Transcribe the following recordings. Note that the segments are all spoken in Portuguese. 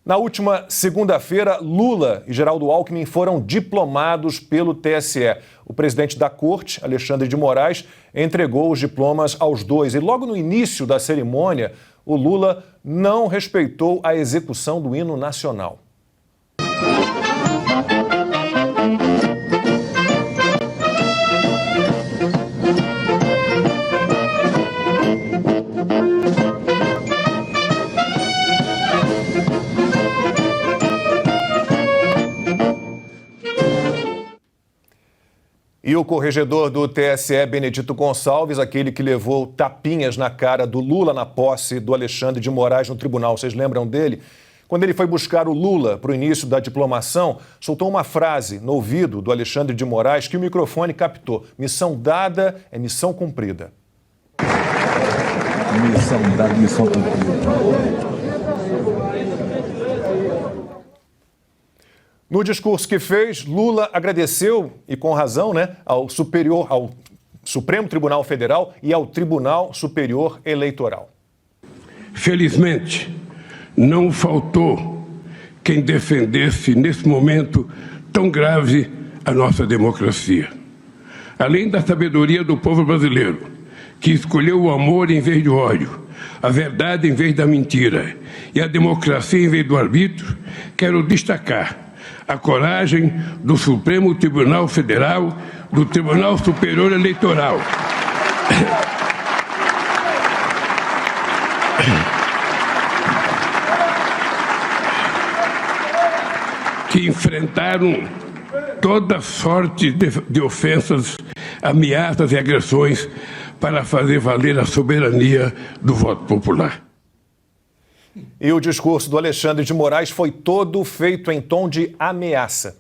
Na última segunda-feira, Lula e Geraldo Alckmin foram diplomados pelo TSE. O presidente da Corte, Alexandre de Moraes, entregou os diplomas aos dois. E logo no início da cerimônia, o Lula não respeitou a execução do hino nacional. E o corregedor do TSE, Benedito Gonçalves, aquele que levou tapinhas na cara do Lula na posse do Alexandre de Moraes no tribunal, vocês lembram dele? Quando ele foi buscar o Lula para o início da diplomação, soltou uma frase no ouvido do Alexandre de Moraes que o microfone captou. Missão dada é missão cumprida. Missão dada, missão cumprida. No discurso que fez, Lula agradeceu, e com razão, ao Supremo Tribunal Federal e ao Tribunal Superior Eleitoral. Felizmente, não faltou quem defendesse, nesse momento tão grave, a nossa democracia. Além da sabedoria do povo brasileiro, que escolheu o amor em vez do ódio, a verdade em vez da mentira e a democracia em vez do arbítrio, quero destacar a coragem do Supremo Tribunal Federal, do Tribunal Superior Eleitoral, que enfrentaram toda sorte de ofensas, ameaças e agressões para fazer valer a soberania do voto popular. E o discurso do Alexandre de Moraes foi todo feito em tom de ameaça.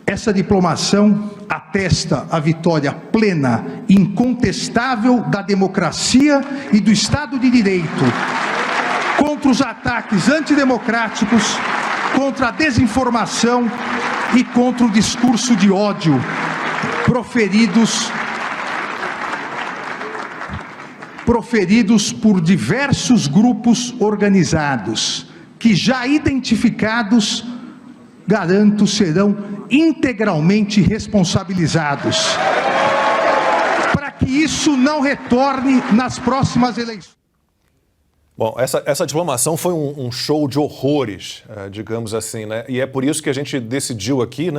Essa diplomação atesta a vitória plena, incontestável da democracia e do Estado de Direito contra os ataques antidemocráticos, contra a desinformação e contra o discurso de ódio proferidos por diversos grupos organizados, que já identificados, garanto, serão integralmente responsabilizados, para que isso não retorne nas próximas eleições. Bom, essa diplomação foi um show de horrores, digamos assim, né? E é por isso que a gente decidiu aqui,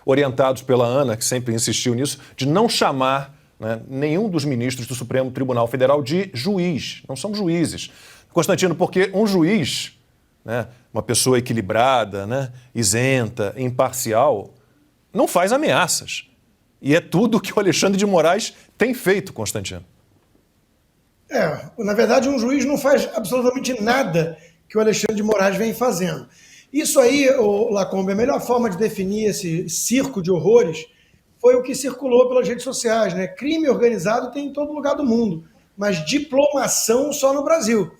orientados pela Ana, que sempre insistiu nisso, de não chamar nenhum dos ministros do Supremo Tribunal Federal de juiz. Não são juízes. Constantino, porque um juiz, uma pessoa equilibrada, isenta, imparcial, não faz ameaças. E é tudo que o Alexandre de Moraes tem feito, Constantino. Na verdade, um juiz não faz absolutamente nada que o Alexandre de Moraes vem fazendo. Isso aí, Lacombe, a melhor forma de definir esse circo de horrores foi o que circulou pelas redes sociais, Crime organizado tem em todo lugar do mundo, mas diplomação só no Brasil.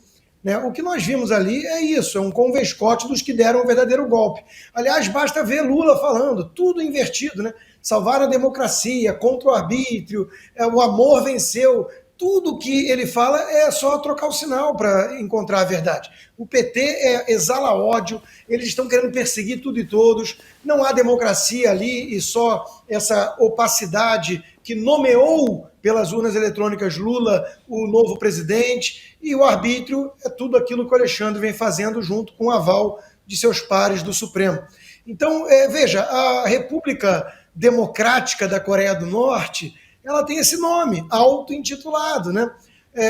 O que nós vimos ali é isso, é um convescote dos que deram o verdadeiro golpe. Aliás, basta ver Lula falando, tudo invertido, Salvar a democracia, contra o arbítrio, o amor venceu. Tudo que ele fala é só trocar o sinal para encontrar a verdade. O PT exala ódio, eles estão querendo perseguir tudo e todos, não há democracia ali e só essa opacidade que nomeou pelas urnas eletrônicas Lula o novo presidente, e o arbítrio é tudo aquilo que o Alexandre vem fazendo junto com o aval de seus pares do Supremo. Então, veja, a República Democrática da Coreia do Norte, ela tem esse nome, auto-intitulado,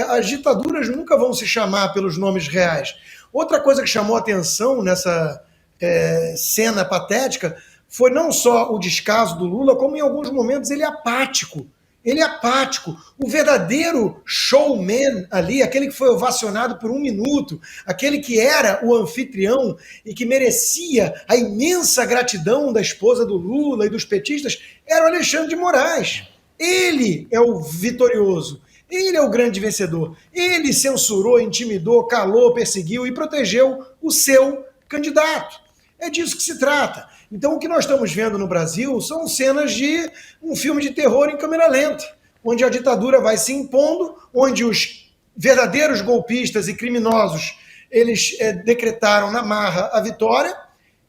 As ditaduras nunca vão se chamar pelos nomes reais. Outra coisa que chamou a atenção nessa cena patética foi não só o descaso do Lula, como em alguns momentos ele é apático. Ele é apático. O verdadeiro showman ali, aquele que foi ovacionado por 1 minuto, aquele que era o anfitrião e que merecia a imensa gratidão da esposa do Lula e dos petistas, era o Alexandre de Moraes. Ele é o vitorioso, ele é o grande vencedor. Ele censurou, intimidou, calou, perseguiu e protegeu o seu candidato. É disso que se trata. Então o que nós estamos vendo no Brasil são cenas de um filme de terror em câmera lenta, onde a ditadura vai se impondo, onde os verdadeiros golpistas e criminosos eles decretaram na marra a vitória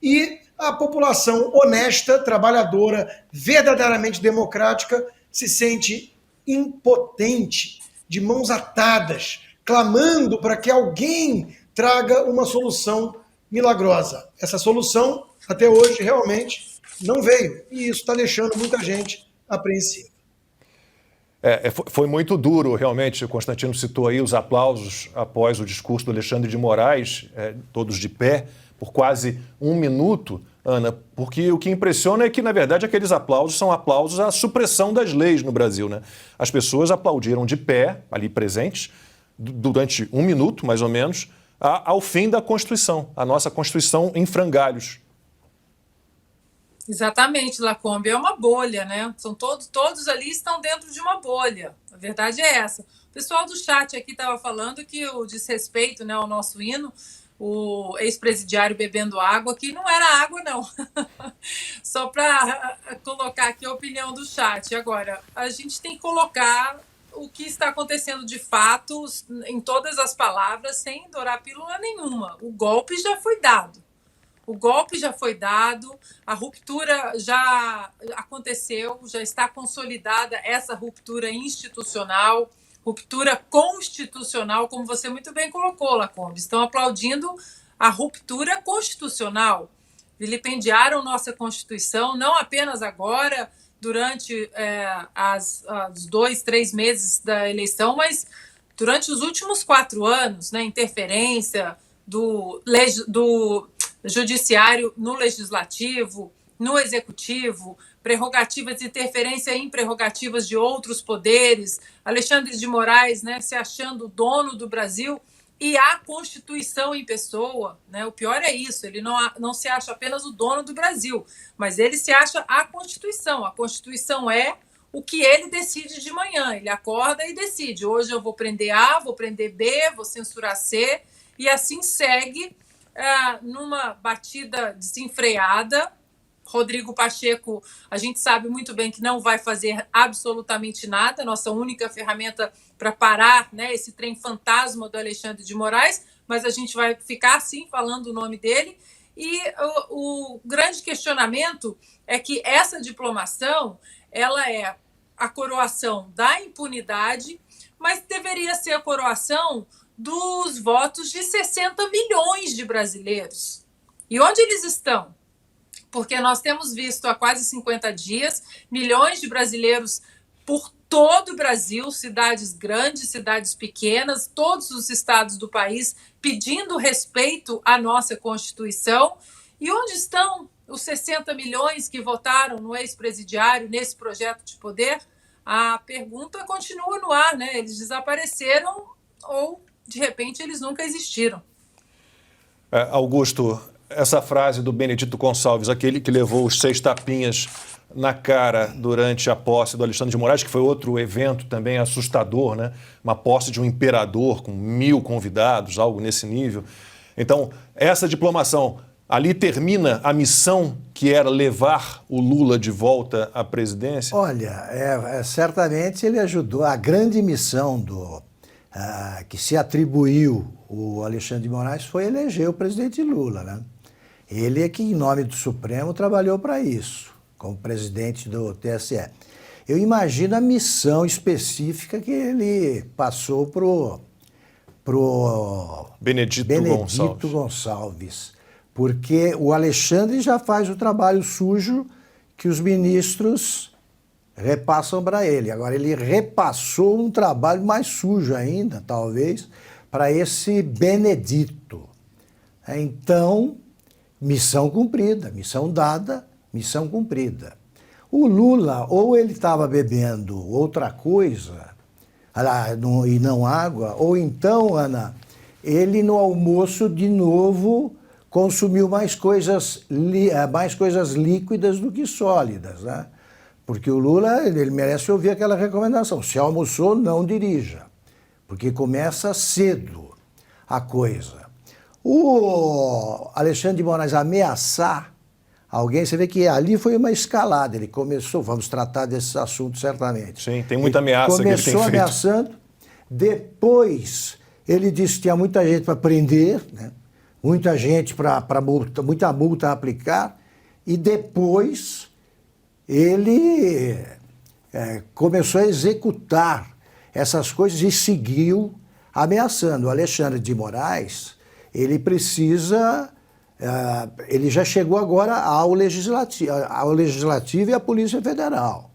e a população honesta, trabalhadora, verdadeiramente democrática se sente impotente, de mãos atadas, clamando para que alguém traga uma solução milagrosa. Essa solução, até hoje, realmente não veio. E isso está deixando muita gente apreensiva. Foi muito duro, realmente. O Constantino citou aí os aplausos após o discurso do Alexandre de Moraes, todos de pé, por quase 1 minuto, Ana, porque o que impressiona é que, na verdade, aqueles aplausos são aplausos à supressão das leis no Brasil, né? As pessoas aplaudiram de pé, ali presentes, durante 1 minuto, mais ou menos, ao fim da Constituição, a nossa Constituição em frangalhos. Exatamente, Lacombe, é uma bolha, né? São todos ali estão dentro de uma bolha. A verdade é essa. O pessoal do chat aqui estava falando que o desrespeito, né, ao nosso hino, o ex-presidiário bebendo água, que não era água, não. Só para colocar aqui a opinião do chat. Agora, a gente tem que colocar o que está acontecendo de fato em todas as palavras, sem dourar pílula nenhuma. O golpe já foi dado. O golpe já foi dado, a ruptura já aconteceu, já está consolidada essa ruptura institucional, ruptura constitucional, como você muito bem colocou, Lacombe. Estão aplaudindo a ruptura constitucional. Vilipendiaram nossa Constituição, não apenas agora, durante os 2, 3 meses da eleição, mas durante os últimos 4 anos, né, interferência do judiciário no legislativo, no executivo, prerrogativas de interferência em prerrogativas de outros poderes, Alexandre de Moraes, né, se achando o dono do Brasil e a Constituição em pessoa, né? O pior é isso, ele não se acha apenas o dono do Brasil, mas ele se acha a Constituição. A Constituição é o que ele decide de manhã, ele acorda e decide, hoje eu vou prender A, vou prender B, vou censurar C, e assim segue numa batida desenfreada. Rodrigo Pacheco, a gente sabe muito bem que não vai fazer absolutamente nada, nossa única ferramenta para parar, né, esse trem fantasma do Alexandre de Moraes, mas a gente vai ficar, sim, falando o nome dele. E o grande questionamento é que essa diplomação, ela é a coroação da impunidade, mas deveria ser a coroação dos votos de 60 milhões de brasileiros. E onde eles estão? Porque nós temos visto há quase 50 dias milhões de brasileiros por todo o Brasil, cidades grandes, cidades pequenas, todos os estados do país pedindo respeito à nossa Constituição. E onde estão os 60 milhões que votaram no ex-presidiário nesse projeto de poder? A pergunta continua no ar, né? Eles desapareceram ou, de repente, eles nunca existiram. Augusto, essa frase do Benedito Gonçalves, aquele que levou os 6 tapinhas na cara durante a posse do Alexandre de Moraes, que foi outro evento também assustador, né? Uma posse de um imperador com 1000 convidados, algo nesse nível. Então, essa diplomação, ali termina a missão que era levar o Lula de volta à presidência? Olha, certamente ele ajudou. A grande missão que se atribuiu o Alexandre de Moraes foi eleger o presidente Lula, né? Ele é que, em nome do Supremo, trabalhou para isso, como presidente do TSE. Eu imagino a missão específica que ele passou pro Benedito Gonçalves. Porque o Alexandre já faz o trabalho sujo que os ministros repassam para ele. Agora, ele repassou um trabalho mais sujo ainda, talvez, para esse Benedito. Então, missão cumprida, missão dada, missão cumprida. O Lula, ou ele estava bebendo outra coisa, e não água, ou então, Ana, ele no almoço, de novo, consumiu mais coisas líquidas do que sólidas, né? Porque o Lula, ele merece ouvir aquela recomendação. Se almoçou, não dirija, porque começa cedo a coisa. O Alexandre de Moraes ameaçar alguém, você vê que ali foi uma escalada. Ele começou, vamos tratar desse assunto certamente. Sim, tem muita ameaça que ele tem feito. Começou ameaçando, depois Ele disse que tinha muita gente para prender, né? Muita gente muita multa a aplicar, e depois ele começou a executar essas coisas e seguiu ameaçando. O Alexandre de Moraes, ele precisa... ele já chegou agora ao Legislativo e à Polícia Federal.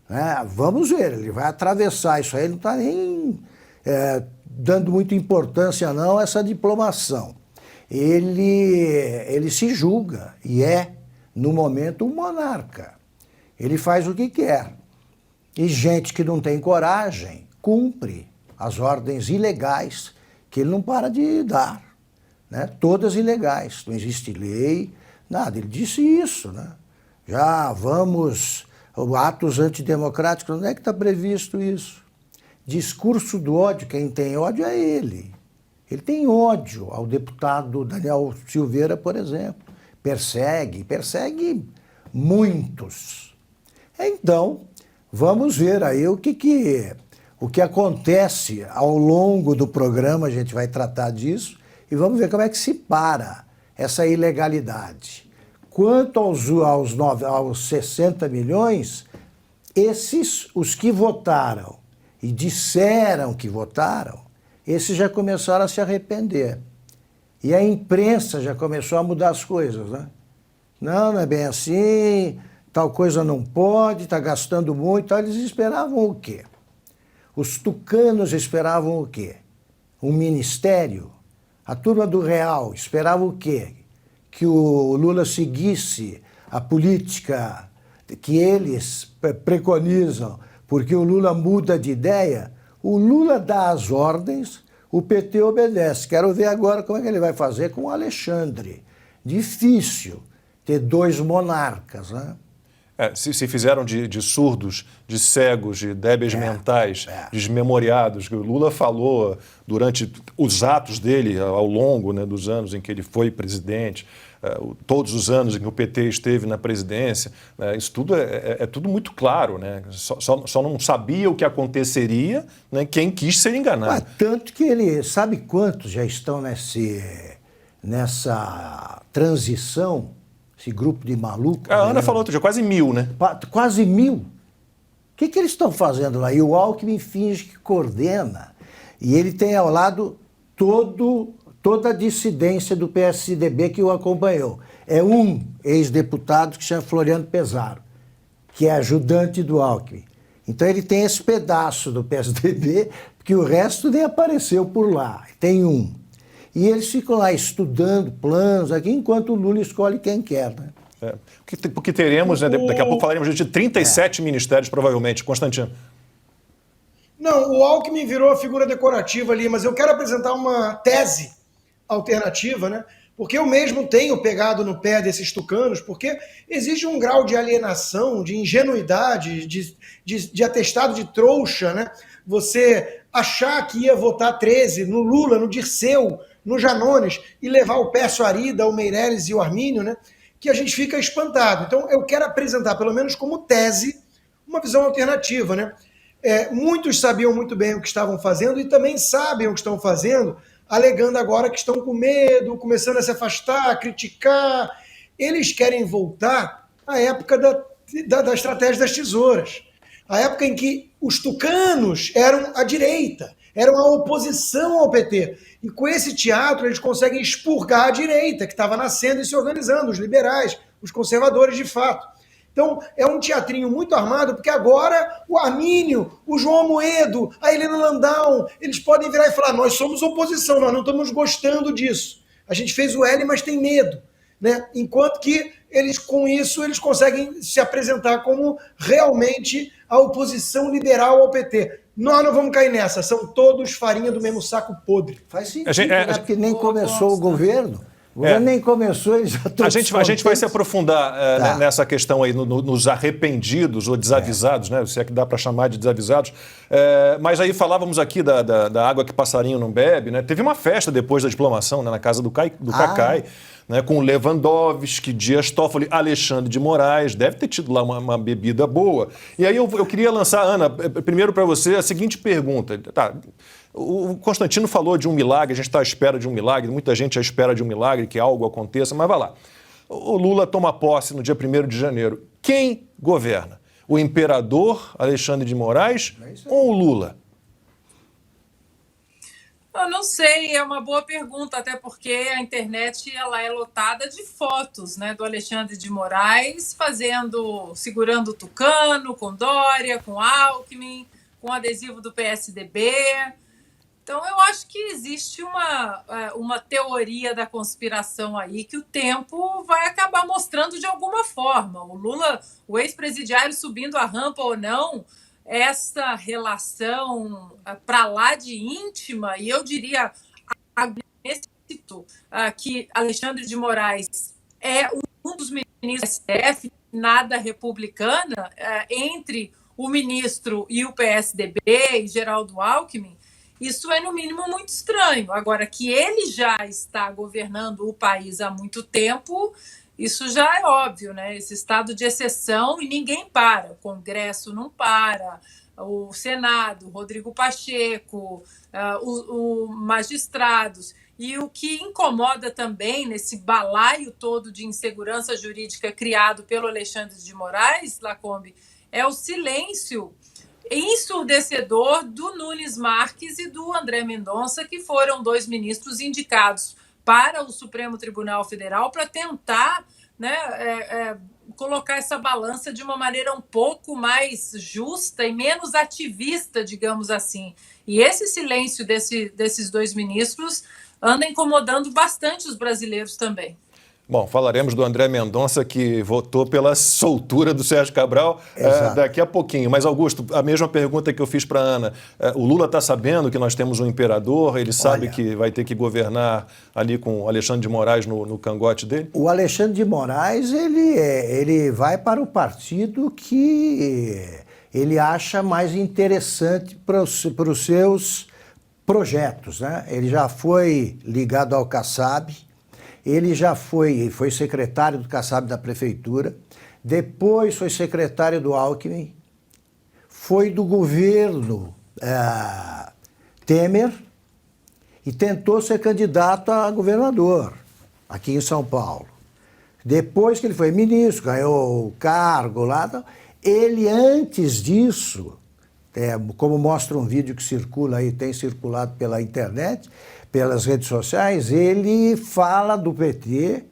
Né? Vamos ver, ele vai atravessar isso aí, ele não está nem dando muita importância não a essa diplomação. Ele se julga e no momento, um monarca. Ele faz o que quer. E gente que não tem coragem cumpre as ordens ilegais que ele não para de dar. Né? Todas ilegais, não existe lei, nada. Ele disse isso, né? Já vamos, atos antidemocráticos, onde é que está previsto isso? Discurso do ódio, quem tem ódio é ele. Ele tem ódio ao deputado Daniel Silveira, por exemplo. Persegue muitos. Então, vamos ver aí o que acontece ao longo do programa, a gente vai tratar disso, e vamos ver como é que se para essa ilegalidade. Quanto aos 60 milhões, os que votaram e disseram que votaram, esses já começaram a se arrepender. E a imprensa já começou a mudar as coisas, né? Não é bem assim, tal coisa não pode, está gastando muito. Então, eles esperavam o quê? Os tucanos esperavam o quê? Um ministério? A turma do Real esperava o quê? Que o Lula seguisse a política que eles preconizam, porque o Lula muda de ideia. O Lula dá as ordens, o PT obedece. Quero ver agora como é que ele vai fazer com o Alexandre. Difícil ter dois monarcas, né? Se fizeram de surdos, de cegos, de débeis mentais, desmemoriados, que o Lula falou durante os atos dele ao longo, né, dos anos em que ele foi presidente, todos os anos em que o PT esteve na presidência, isso tudo é tudo muito claro, né? Só não sabia o que aconteceria, né, quem quis ser enganado. Tanto que ele sabe quantos já estão nessa transição, esse grupo de malucos. A Ana falou outro dia, quase 1.000, né? Quase 1.000. O que eles estão fazendo lá? E o Alckmin finge que coordena. E ele tem ao lado toda a dissidência do PSDB que o acompanhou. É um ex-deputado que chama Floriano Pesaro, que é ajudante do Alckmin. Então ele tem esse pedaço do PSDB, porque o resto nem apareceu por lá. Tem um. E eles ficam lá estudando planos aqui, enquanto o Lula escolhe quem quer, né? Porque teremos, né, daqui a pouco falaremos de 37 ministérios, provavelmente. Constantino. Não, o Alckmin virou a figura decorativa ali, mas eu quero apresentar uma tese alternativa, né? Porque eu mesmo tenho pegado no pé desses tucanos, porque existe um grau de alienação, de ingenuidade, de atestado de trouxa, né? Você achar que ia votar 13 no Lula, no Dirceu, no Janones, e levar o Pércio Arida, o Meirelles e o Armínio, né? Que a gente fica espantado. Então, eu quero apresentar, pelo menos como tese, uma visão alternativa, né? Muitos sabiam muito bem o que estavam fazendo e também sabem o que estão fazendo, alegando agora que estão com medo, começando a se afastar, criticar. Eles querem voltar à época da estratégia das tesouras. A época em que os tucanos eram a direita, eram a oposição ao PT. E com esse teatro eles conseguem expurgar a direita, que estava nascendo e se organizando, os liberais, os conservadores de fato. Então, é um teatrinho muito armado, porque agora o Armínio, o João Amoedo, a Helena Landau, eles podem virar e falar, nós somos oposição, nós não estamos gostando disso. A gente fez o L, mas tem medo. Né? Enquanto que eles, com isso, eles conseguem se apresentar como realmente a oposição liberal ao PT. Nós não vamos cair nessa, são todos farinha do mesmo saco podre. Faz sentido, porque nem começou o governo. O governo nem começou, eles já estão a gente vai se aprofundar nessa questão aí, nos arrependidos ou desavisados, né? Se é que dá para chamar de desavisados. Mas aí falávamos aqui da água que passarinho não bebe, né? Teve uma festa depois da diplomação, né, na casa do Cacai, né, com Lewandowski, Dias Toffoli, Alexandre de Moraes. Deve ter tido lá uma bebida boa. E aí eu queria lançar, Ana, primeiro para você a seguinte pergunta. Tá, O Constantino falou de um milagre, a gente está à espera de um milagre, muita gente à espera de um milagre, que algo aconteça, mas vai lá. O Lula toma posse no dia 1º de janeiro. Quem governa? O imperador Alexandre de Moraes ou o Lula? Eu não sei, é uma boa pergunta, até porque a internet ela é lotada de fotos, né, do Alexandre de Moraes segurando o tucano, com Dória, com Alckmin, com adesivo do PSDB. Então, eu acho que existe uma teoria da conspiração aí que o tempo vai acabar mostrando de alguma forma. O Lula, o ex-presidiário subindo a rampa ou não, essa relação para lá de íntima, e eu diria que Alexandre de Moraes é um dos ministros do STF, nada republicana, entre o ministro e o PSDB e Geraldo Alckmin, isso é, no mínimo, muito estranho. Agora, que ele já está governando o país há muito tempo, isso já é óbvio, né? Esse estado de exceção e ninguém para. O Congresso não para, o Senado, Rodrigo Pacheco, os magistrados. E o que incomoda também nesse balaio todo de insegurança jurídica criado pelo Alexandre de Moraes, Lacombe, é o silêncio ensurdecedor do Nunes Marques e do André Mendonça, que foram 2 ministros indicados para o Supremo Tribunal Federal para tentar, né, colocar essa balança de uma maneira um pouco mais justa e menos ativista, digamos assim. E esse silêncio desses 2 ministros anda incomodando bastante os brasileiros também. Bom, falaremos do André Mendonça, que votou pela soltura do Sérgio Cabral daqui a pouquinho. Mas, Augusto, a mesma pergunta que eu fiz para a Ana. O Lula está sabendo que nós temos um imperador? Ele sabe que vai ter que governar ali com o Alexandre de Moraes no cangote dele? O Alexandre de Moraes, ele vai para o partido que ele acha mais interessante para os seus projetos, né? Ele já foi ligado ao Kassab. Ele já foi secretário do Kassab da prefeitura, depois foi secretário do Alckmin, foi do governo Temer e tentou ser candidato a governador aqui em São Paulo. Depois que ele foi ministro, ganhou o cargo lá, ele antes disso, como mostra um vídeo que circula aí, tem circulado pela internet, pelas redes sociais, ele fala do PT,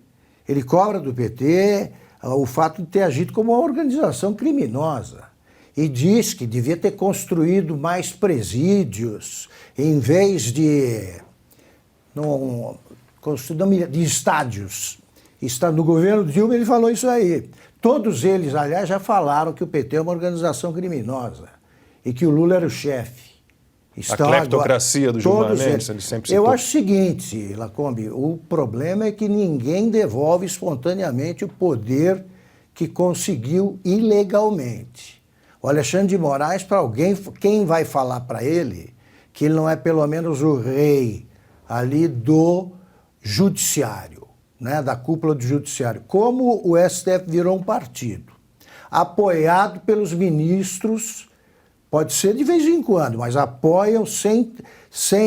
ele cobra do PT o fato de ter agido como uma organização criminosa e diz que devia ter construído mais presídios em vez de estádios. Está no governo Dilma, ele falou isso aí. Todos eles, aliás, já falaram que o PT é uma organização criminosa e que o Lula era o chefe. A cleptocracia do Gilmar Mendes, ele sempre citou. Eu acho o seguinte, Lacombe, o problema é que ninguém devolve espontaneamente o poder que conseguiu ilegalmente. O Alexandre de Moraes, para alguém, quem vai falar para ele que ele não é pelo menos o rei ali do judiciário, né, da cúpula do judiciário, como o STF virou um partido, apoiado pelos ministros. Pode ser de vez em quando, mas apoiam sem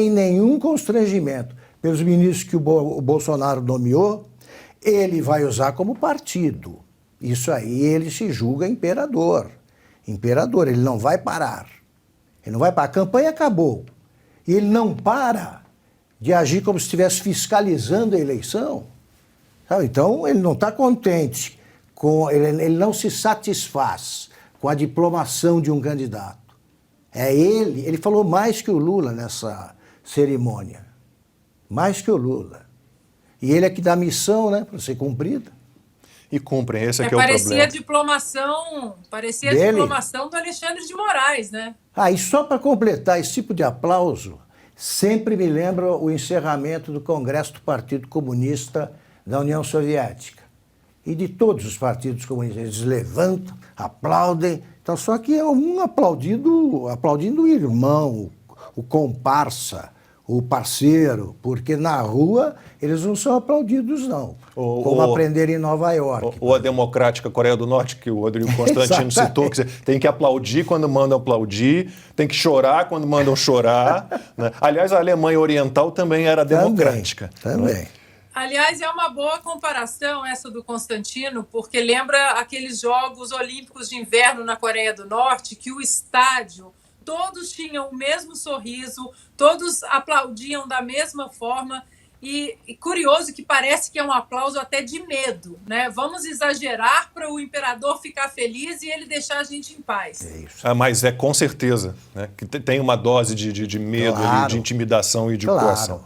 nenhum constrangimento pelos ministros que o Bolsonaro nomeou, ele vai usar como partido. Isso aí ele se julga imperador. Imperador, ele não vai parar. Ele não vai parar. A campanha acabou. E ele não para de agir como se estivesse fiscalizando a eleição. Sabe? Então, ele não está contente, ele não se satisfaz com a diplomação de um candidato. Ele falou mais que o Lula nessa cerimônia, mais que o Lula. E ele é que dá a missão, né, para ser cumprida. E cumprem, esse aqui é o problema. Parecia a diplomação do Alexandre de Moraes, né? E só para completar, esse tipo de aplauso sempre me lembra o encerramento do Congresso do Partido Comunista da União Soviética. E de todos os partidos comunistas, eles levantam, aplaudem. Então, só que é um aplaudindo o irmão, o comparsa, o parceiro, porque na rua eles não são aplaudidos, não. Como aprenderam em Nova York. Ou a democrática Coreia do Norte, que o Rodrigo Constantino citou, que tem que aplaudir quando mandam aplaudir, tem que chorar quando mandam chorar. Né? Aliás, a Alemanha Oriental também era democrática. Também. Aliás, é uma boa comparação essa do Constantino, porque lembra aqueles Jogos Olímpicos de Inverno na Coreia do Norte, que o estádio, todos tinham o mesmo sorriso, todos aplaudiam da mesma forma, e curioso que parece que é um aplauso até de medo, né? Vamos exagerar para o imperador ficar feliz e ele deixar a gente em paz. É isso. Mas é com certeza, né? Que tem uma dose de medo, Claro. ali, de intimidação e de Claro. coação.